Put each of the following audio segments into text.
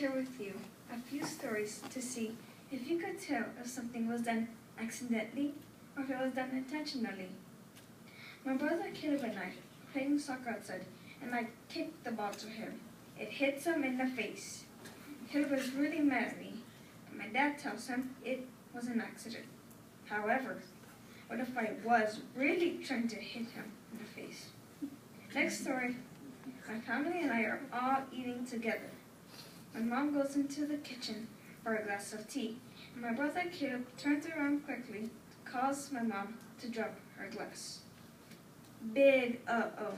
share with you a few stories to see if you could tell if something was done accidentally or if it was done intentionally. My brother Caleb and I playing soccer outside, and I kicked the ball to him. It hits him in the face. Caleb was really mad at me, and my dad tells him it was an accident. However, what if I was really trying to hit him in the face? Next story, my family and I are all eating together. My mom goes into the kitchen for a glass of tea, and my brother Caleb turns around quickly to cause my mom to drop her glass. Big uh-oh.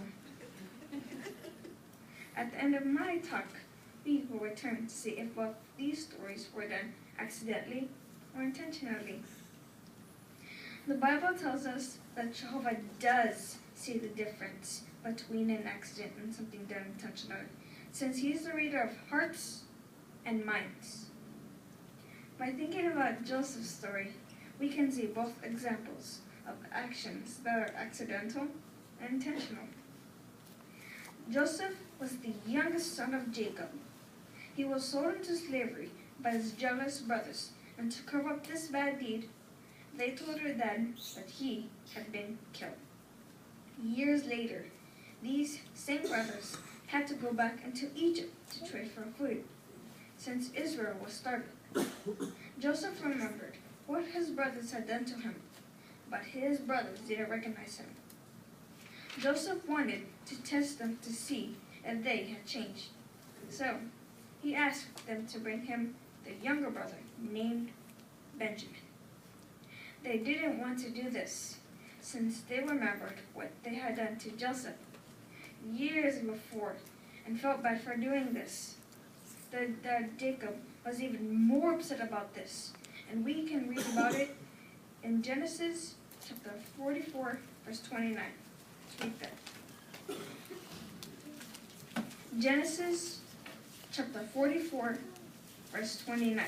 At the end of my talk, we will return to see if both these stories were done accidentally or intentionally. The Bible tells us that Jehovah does see the difference between an accident and something done intentionally, since he is the reader of hearts and minds. By thinking about Joseph's story, we can see both examples of actions that are accidental and intentional. Joseph was the youngest son of Jacob. He was sold into slavery by his jealous brothers, and to cover up this bad deed, they told her dad that he had been killed. Years later, these same brothers had to go back into Egypt to trade for food, since Israel was starving. Joseph remembered what his brothers had done to him, but his brothers didn't recognize him. Joseph wanted to test them to see if they had changed. So he asked them to bring him their younger brother named Benjamin. They didn't want to do this, since they remembered what they had done to Joseph years before and felt bad for doing this. Jacob was even more upset about this, and we can read about it in Genesis chapter 44, verse 29. Let's read that. Genesis chapter 44, verse 29.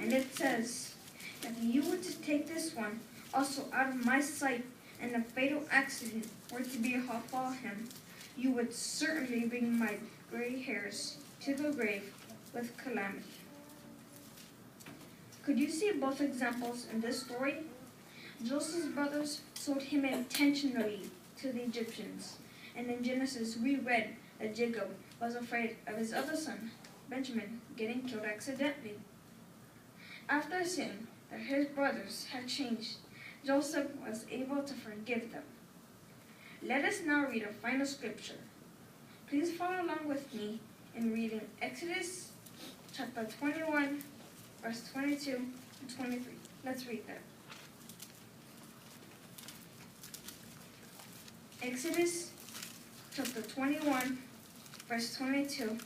And it says, "If you were to take this one also out of my sight, and a fatal accident were to befall him, you would certainly bring my gray hairs to the grave with calamity." Could you see both examples in this story? Joseph's brothers sold him intentionally to the Egyptians, and in Genesis we read that Jacob was afraid of his other son, Benjamin, getting killed accidentally. After seeing that his brothers had changed, Joseph was able to forgive them. Let us now read a final scripture. Please follow along with me in reading Exodus chapter 21, verse 22 and 23. Let's read that. Exodus chapter 21, verse 22,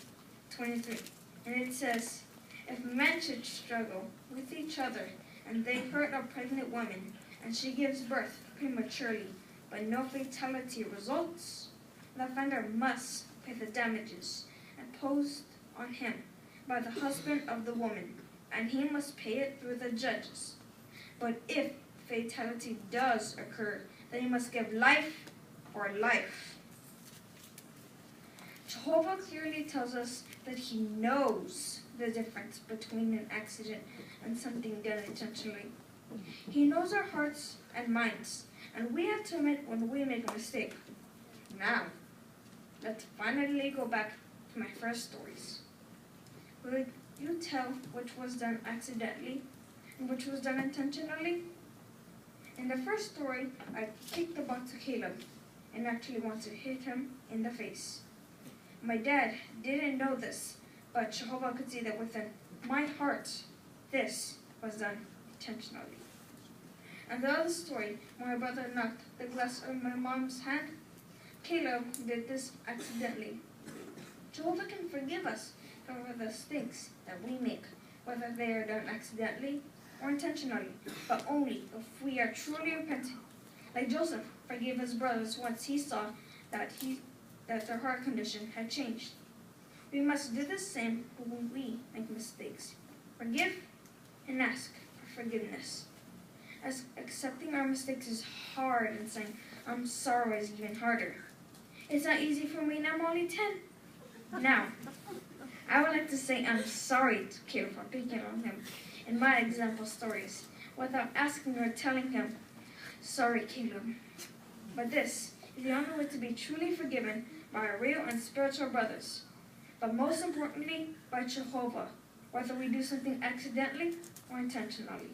23. And it says, "If men should struggle with each other, and they hurt a pregnant woman, and she gives birth prematurely, but no fatality results, the offender must pay the damages imposed on him by the husband of the woman, and he must pay it through the judges. But if fatality does occur, then he must give life for life." Jehovah clearly tells us that he knows the difference between an accident and something done intentionally. He knows our hearts and minds, and we have to admit when we make a mistake. Now, let's finally go back to my first stories. Will you tell which was done accidentally and which was done intentionally? In the first story, I kicked the ball to Caleb and actually wanted to hit him in the face. My dad didn't know this, but Jehovah could see that within my heart, this was done intentionally. And the other story, my brother knocked the glass out of my mom's hand, Caleb did this accidentally. Jehovah can forgive us for the mistakes that we make, whether they are done accidentally or intentionally, but only if we are truly repentant. Like Joseph forgave his brothers once he saw that their heart condition had changed. We must do the same when we make mistakes. Forgive and ask for forgiveness. As accepting our mistakes is hard, and saying "I'm sorry" is even harder. It's not easy for me, and I'm only 10. Now, I would like to say I'm sorry to Caleb for picking on him in my example stories without asking or telling him, sorry, Caleb. But this is the only way to be truly forgiven by our real and spiritual brothers. But most importantly, by Jehovah, whether we do something accidentally or intentionally.